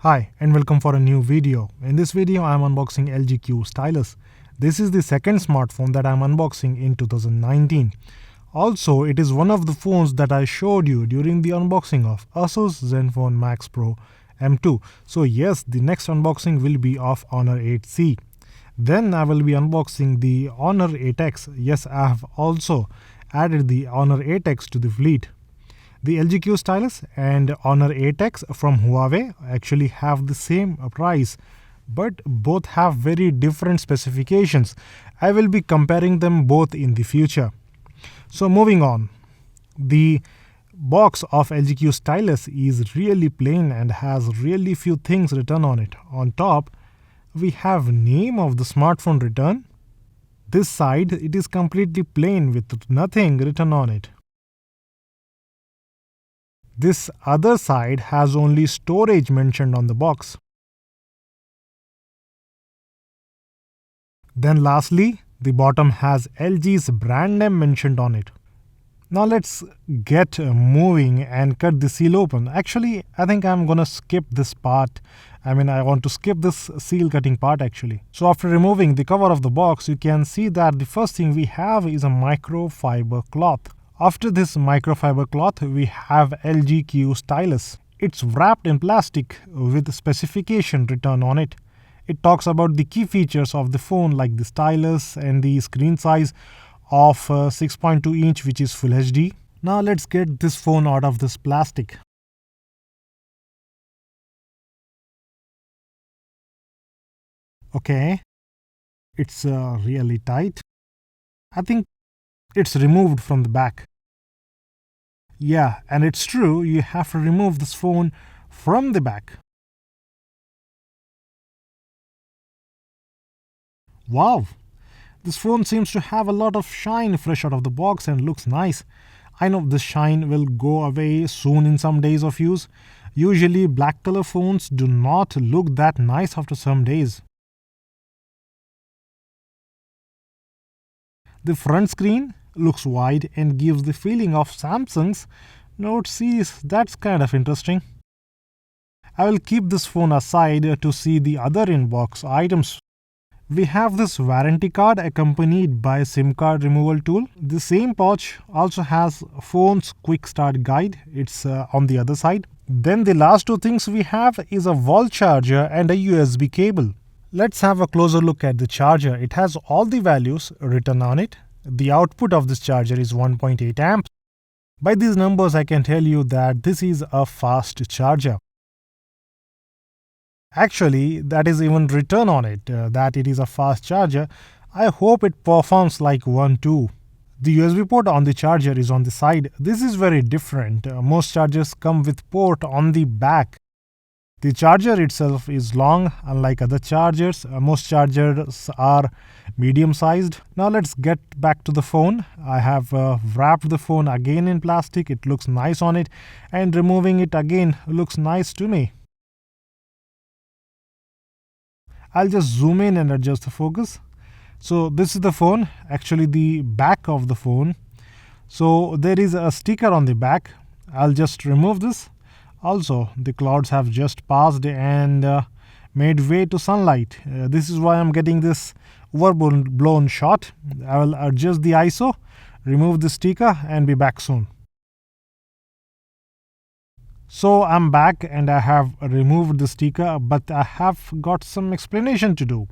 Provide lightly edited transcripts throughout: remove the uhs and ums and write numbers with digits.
Hi and welcome for a new video. In this video I am unboxing LG Q Stylus. This is the second smartphone that I am unboxing in 2019. Also, it is one of the phones that I showed you during the unboxing of Asus Zenfone Max Pro M2. So yes, the next unboxing will be of Honor 8C. Then I will be unboxing the Honor 8X. Yes, I have also added the Honor 8X to the fleet. The LG Q Stylus and Honor 8X from Huawei actually have the same price, but both have very different specifications. I will be comparing them both in the future. So moving on, the box of LG Q Stylus is really plain and has really few things written on it. On top, we have name of the smartphone written. This side, it is completely plain with nothing written on it. This other side has only storage mentioned on the box. Then lastly, the bottom has LG's brand name mentioned on it. Now let's get moving and cut the seal open. Actually, I think I'm gonna skip this part. I want to skip this seal cutting part actually. So after removing the cover of the box, you can see that the first thing we have is a microfiber cloth. After this microfiber cloth, we have LG Q Stylus. It's wrapped in plastic with specification written on it. It talks about the key features of the phone like the stylus and the screen size of 6.2 inch, which is Full HD. Now let's get this phone out of this plastic. Okay, it's really tight. I think it's removed from the back. Yeah, and it's true, you have to remove this phone from the back. Wow, this phone seems to have a lot of shine fresh out of the box and looks nice. I know this shine will go away soon in some days of use. Usually black color phones do not look that nice after some days. The front screen looks wide and gives the feeling of Samsung's Note series. That's kind of interesting. I will keep this phone aside to see the other inbox items. We have this warranty card accompanied by a SIM card removal tool. The same pouch also has phone's quick start guide. It's on the other side. Then the last two things we have is a wall charger and a USB cable. Let's have a closer look at the charger. It has all the values written on it. The output of this charger is 1.8 amps. By these numbers, I can tell you that this is a fast charger. Actually, that is even written on it, that it is a fast charger. I hope it performs like one too. The USB port on the charger is on the side. This is very different. Most chargers come with port on the back. The charger itself is long, unlike other chargers. Most chargers are medium sized. Now let's get back to the phone. I have wrapped the phone again in plastic. It looks nice on it, and removing it again looks nice to me. I'll just zoom in and adjust the focus. So this is the phone, actually the back of the phone. So there is a sticker on the back. I'll just remove this. Also, the clouds have just passed and made way to sunlight. This is why I'm getting this overblown shot. I will adjust the ISO, remove the sticker, and be back soon. So I'm back and I have removed the sticker, but I have got some explanation to do.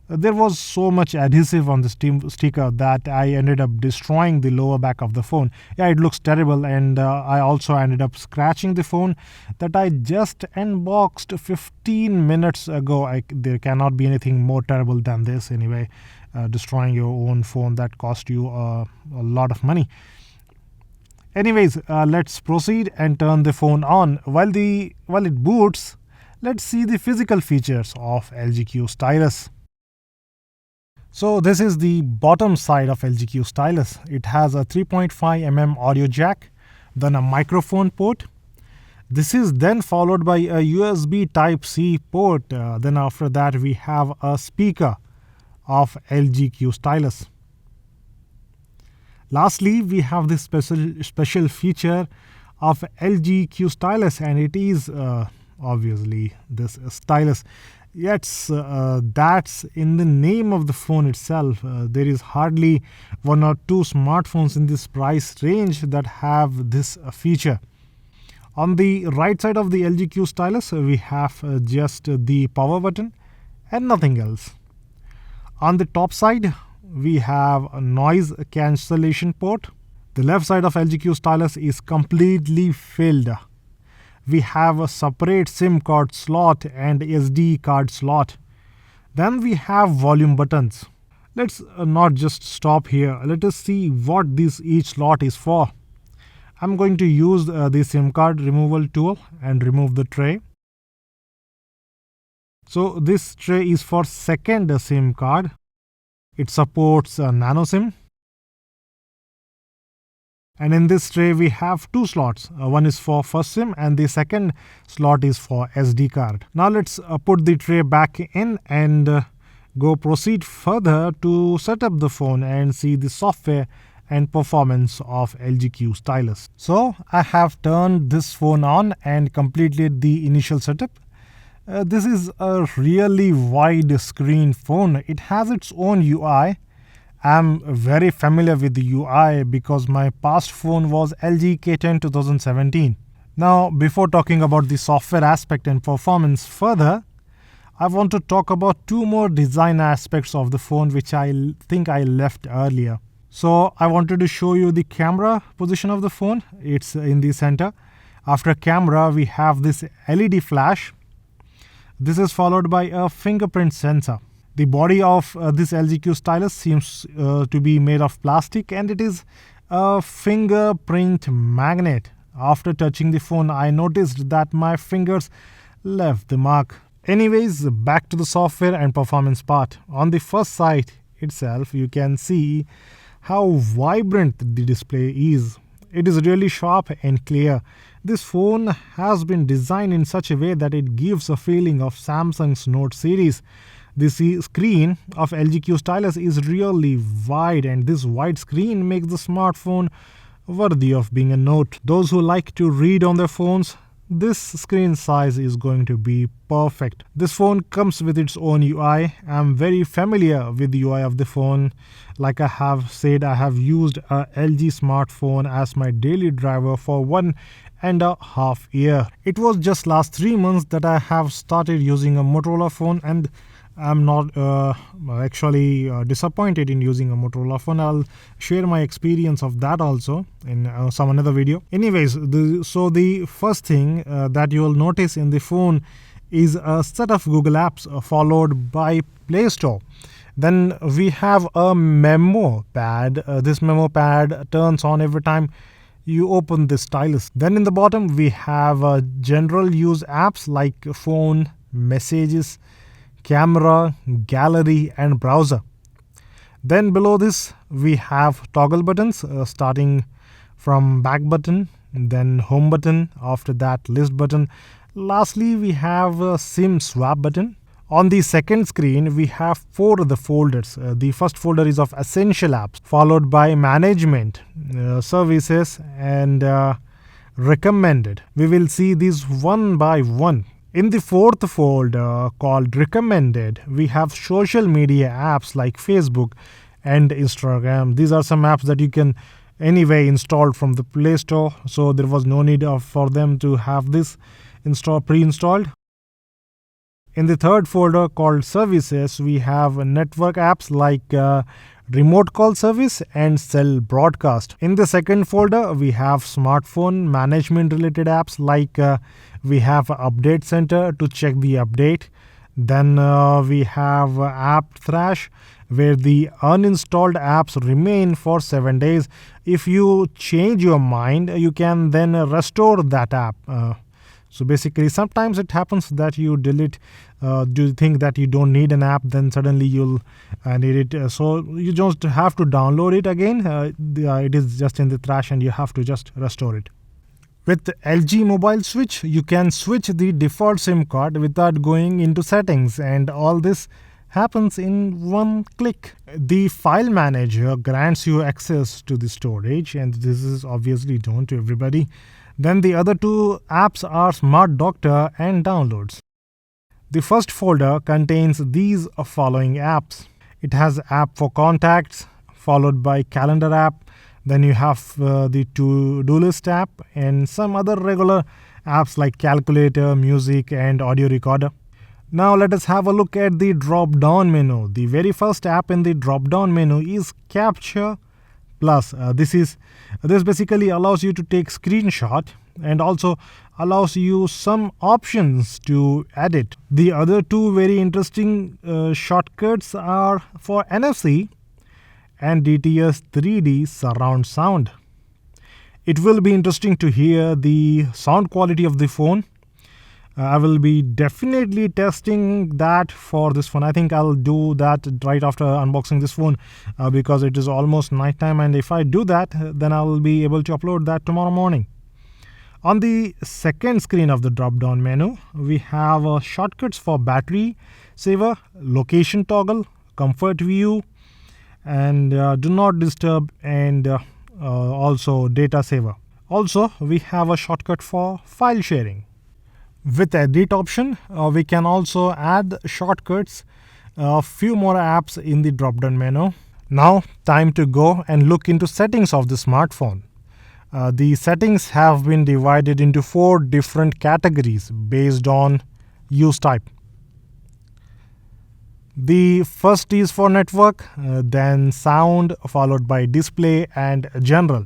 There was so much adhesive on the sticker that I ended up destroying the lower back of the phone. Yeah, it looks terrible, and I also ended up scratching the phone that I just unboxed 15 minutes ago. There cannot be anything more terrible than this anyway. Destroying your own phone that cost you a lot of money. Anyways, let's proceed and turn the phone on. While it boots, let's see the physical features of LG Q Stylus. So this is the bottom side of LG Q Stylus. It has a 3.5 mm audio jack, then a microphone port. This is then followed by a USB Type-C port. Then after that we have a speaker of LG Q Stylus. Lastly, we have this special feature of LG Q Stylus, and it is obviously this Stylus. Yes, that's in the name of the phone itself. There is hardly one or two smartphones in this price range that have this feature. On the right side of the LG Q Stylus, we have just the power button and nothing else. On the top side, we have a noise cancellation port. The left side of LG Q Stylus is completely filled. We have a separate SIM card slot and SD card slot. Then we have volume buttons. Let's not just stop here. Let us see what each slot is for. I'm going to use the SIM card removal tool and remove the tray. So this tray is for second SIM card. It supports nano SIM. And in this tray we have two slots. One is for first SIM and the second slot is for SD card. Now let's put the tray back in and proceed further to set up the phone and see the software and performance of LG Q Stylus. So I have turned this phone on and completed the initial setup. This is a really wide screen phone. It has its own UI. I'm very familiar with the UI because my past phone was LG K10 2017. Now, before talking about the software aspect and performance further, I want to talk about two more design aspects of the phone which I think I left earlier. So I wanted to show you the camera position of the phone. It's in the center. After camera, we have this LED flash. This is followed by a fingerprint sensor. The body of this LG Q Stylus seems to be made of plastic and it is a fingerprint magnet. After touching the phone, I noticed that my fingers left the mark. Anyways, back to the software and performance part. On the first side itself, you can see how vibrant the display is. It is really sharp and clear. This phone has been designed in such a way that it gives a feeling of Samsung's Note series. The screen of LG Q Stylus is really wide and this wide screen makes the smartphone worthy of being a Note. Those who like to read on their phones, this screen size is going to be perfect. This phone comes with its own UI. I'm very familiar with the UI of the phone. Like I have said, I have used a LG smartphone as my daily driver for 1.5 years. It was just last 3 months that I have started using a Motorola phone and I'm not actually disappointed in using a Motorola phone. I'll share my experience of that also in some another video. Anyways, so the first thing that you will notice in the phone is a set of Google apps followed by Play Store. Then we have a memo pad. This memo pad turns on every time you open the Stylus. Then in the bottom we have general use apps like phone, messages, camera, gallery and browser. Then below this we have toggle buttons starting from back button, then home button, after that list button. Lastly we have a SIM swap button. On the second screen we have 4 of the folders. The first folder is of essential apps, followed by management, services and recommended. We will see these one by one. In the fourth folder called recommended, we have social media apps like Facebook and Instagram. These are some apps that you can anyway install from the Play Store, so there was no need for them to have this pre-installed. In the third folder called services, we have network apps like remote call service and cell broadcast. In the second folder, we have smartphone management related apps like we have update center to check the update. Then we have app thrash where the uninstalled apps remain for 7 days. If you change your mind, you can then restore that app. So basically, sometimes it happens that you delete, do you think that you don't need an app, then suddenly you'll need it. So you just have to download it again. It is just in the trash and you have to just restore it. With LG Mobile Switch, you can switch the default SIM card without going into settings, and all this happens in one click. The file manager grants you access to the storage, and this is obviously known to everybody. Then the other two apps are Smart Doctor and Downloads. The first folder contains these following apps. It has app for contacts, followed by calendar app. Then you have the to-do list app and some other regular apps like calculator, music, and audio recorder. Now let us have a look at the drop-down menu. The very first app in the drop-down menu is Capture Plus. This basically allows you to take screenshot and also allows you some options to edit. The other two very interesting shortcuts are for NFC and DTS 3D surround sound. It will be interesting to hear the sound quality of the phone. I will be definitely testing that for this phone. I think I'll do that right after unboxing this phone because it is almost nighttime, and if I do that, then I will be able to upload that tomorrow morning. On the second screen of the drop-down menu, we have shortcuts for battery saver, location toggle, comfort view, and do not disturb, and also data saver. Also, we have a shortcut for file sharing. With edit option, we can also add shortcuts, a few more apps in the drop-down menu. Now, time to go and look into settings of the smartphone. The settings have been divided into 4 different categories based on use type. The first is for network, then sound, followed by display and general.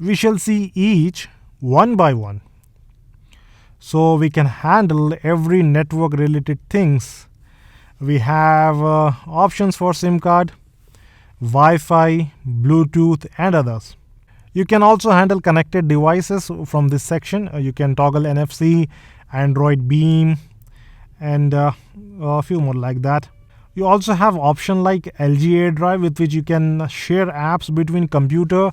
We shall see each one by one, so we can handle every network related things. We have options for SIM card, Wi-Fi, Bluetooth, and others. You can also handle connected devices from this section. You can toggle NFC, Android Beam, and a few more like that. You also have option like LGA drive, with which you can share apps between computer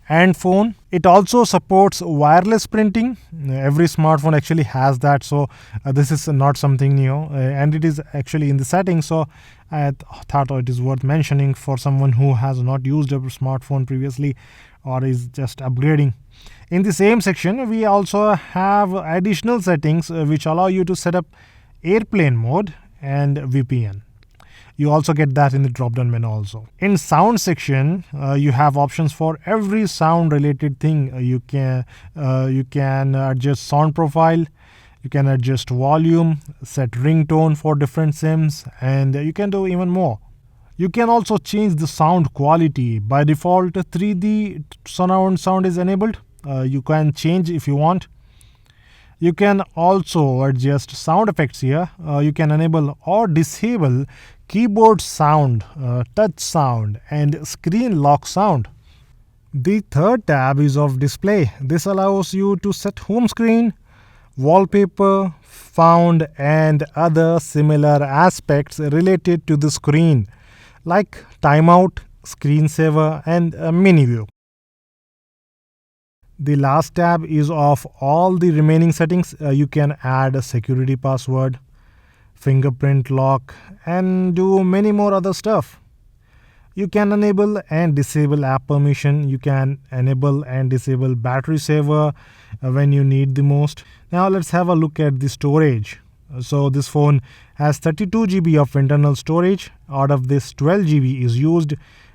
and phone. It also supports wireless printing. Every smartphone actually has that, so this is not something new, and it is actually in the settings, so I thought it is worth mentioning for someone who has not used a smartphone previously or is just upgrading. In the same section, we also have additional settings which allow you to set up airplane mode and VPN. You also get that in the drop-down menu also. In sound section, you have options for every sound related thing. You can adjust sound profile, you can adjust volume, set ringtone for different SIMs, and you can do even more. You can also change the sound quality. By default, 3D surround sound is enabled. You can change if you want. You can also adjust sound effects here. You can enable or disable keyboard sound, touch sound, and screen lock sound. The third tab is of display. This allows you to set home screen, wallpaper, found, and other similar aspects related to the screen, like timeout, screensaver, and mini view. The last tab is of all the remaining settings. You can add a security password, fingerprint lock, and do many more other stuff. You can enable and disable app permission. You can enable and disable battery saver when you need the most. Now let's have a look at the storage. So this phone has 32 GB of internal storage. Out of this, 12 GB is used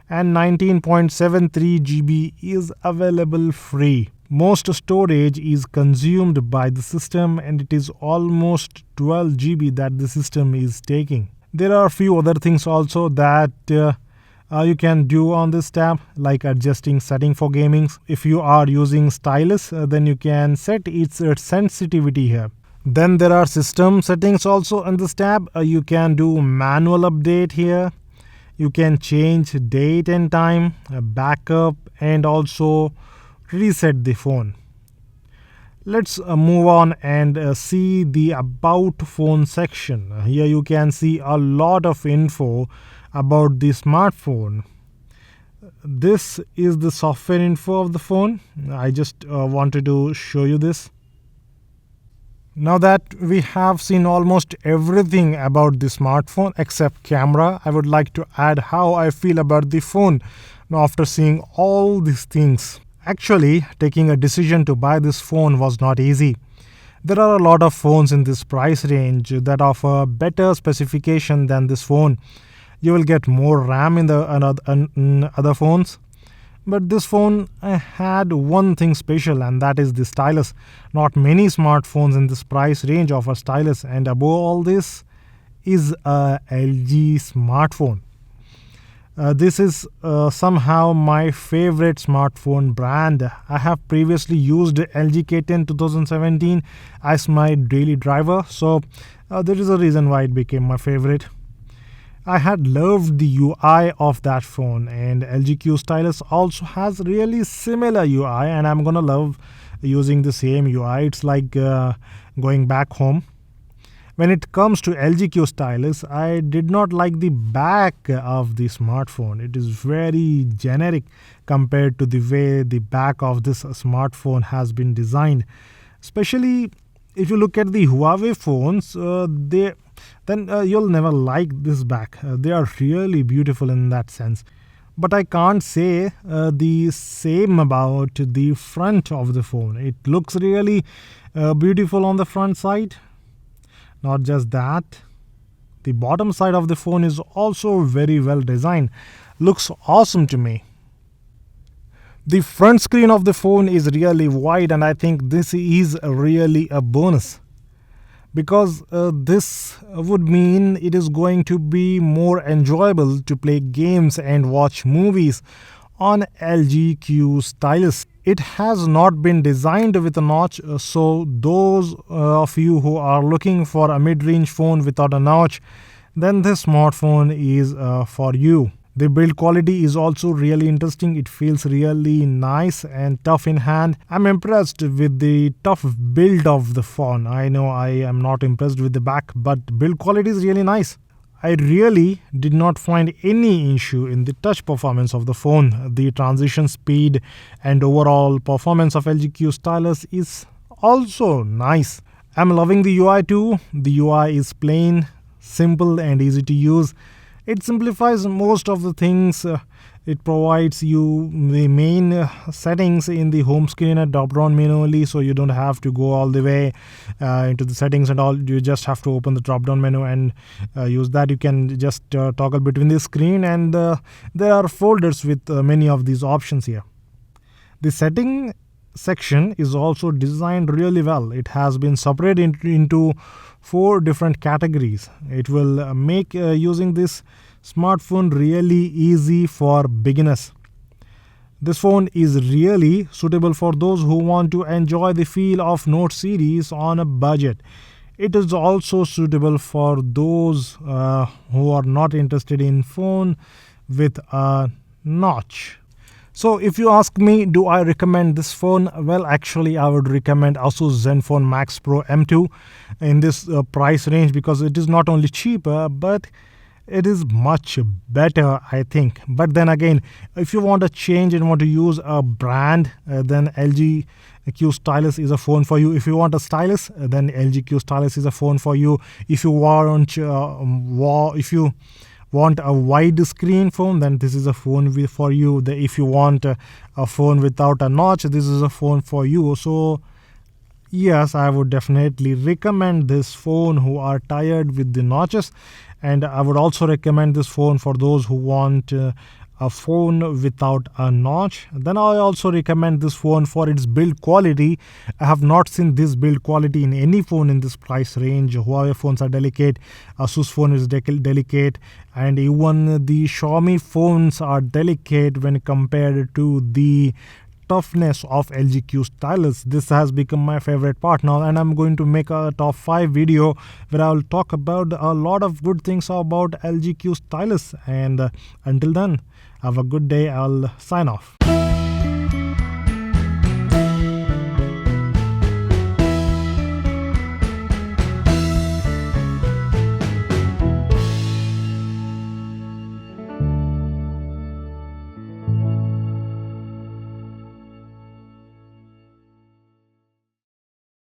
and 19.73 GB is available free. Most storage is consumed by the system, and it is almost 12 GB that the system is taking. There are a few other things also that you can do on this tab, like adjusting setting for gaming. If you are using Stylus, then you can set its sensitivity here. Then there are system settings also in this tab. You can do manual update here. You can change date and time, backup, and also reset the phone. Let's move on and see the about phone section. Here you can see a lot of info about the smartphone. This is the software info of the phone. I just wanted to show you this. Now that we have seen almost everything about the smartphone except camera, I would like to add how I feel about the phone now after seeing all these things. Actually, taking a decision to buy this phone was not easy. There are a lot of phones in this price range that offer better specification than this phone. You will get more RAM in the other phones. But this phone had one thing special, and that is the stylus. Not many smartphones in this price range offer stylus, and above all this is a LG smartphone. This is somehow my favorite smartphone brand. I have previously used LG K10 2017 as my daily driver, so there is a reason why it became my favorite. I had loved the UI of that phone, and LG Q Stylus also has really similar UI, and I'm gonna love using the same UI. It's like going back home. When it comes to LG Q Stylus, I did not like the back of the smartphone. It is very generic compared to the way the back of this smartphone has been designed. Especially if you look at the Huawei phones, you'll never like this back. They are really beautiful in that sense. But I can't say the same about the front of the phone. It looks really beautiful on the front side. Not just that, the bottom side of the phone is also very well designed. Looks awesome to me. The front screen of the phone is really wide, and I think this is really a bonus. Because this would mean it is going to be more enjoyable to play games and watch movies on LG Q Stylus. It has not been designed with a notch, so those of you who are looking for a mid-range phone without a notch, then this smartphone is for you. The build quality is also really interesting. It feels really nice and tough in hand. I'm impressed with the tough build of the phone. I know I am not impressed with the back, but build quality is really nice. I really did not find any issue in the touch performance of the phone. The transition speed and overall performance of LG Q Stylus is also nice. I'm loving the UI too. The UI is plain, simple and easy to use. It simplifies most of the things. It provides you the main settings in the home screen at Dropdown menu only, so you don't have to go all the way into the settings and all. You just have to open the Dropdown menu and use that. You can just toggle between the screen, and there are folders with many of these options here. The setting section is also designed really well. It has been separated into 4 different categories. It will make using this smartphone really easy for beginners. This phone is really suitable for those who want to enjoy the feel of Note series on a budget. It is also suitable for those who are not interested in phone with a notch. So if you ask me, do I recommend this phone? Well, actually, I would recommend Asus Zenfone Max Pro M2 in this price range, because it is not only cheaper, but it is much better, I think. But then again, if you want a change and want to use a brand, then LG Q Stylus is a phone for you. If you want a stylus, then LG Q Stylus is a phone for you. If you want a wide screen phone, then this is a phone for you. If you want a phone without a notch, this is a phone for you. So yes, I would definitely recommend this phone who are tired with the notches, and I would also recommend this phone for those who want a phone without a notch. Then I also recommend this phone for its build quality. I have not seen this build quality in any phone in this price range. Huawei phones are delicate, Asus phone is delicate, and even the Xiaomi phones are delicate when compared to the toughness of LG Q Stylus. This has become my favorite part now, and I'm going to make a top 5 video where I'll talk about a lot of good things about LG Q Stylus. And until then, have a good day. I'll sign off.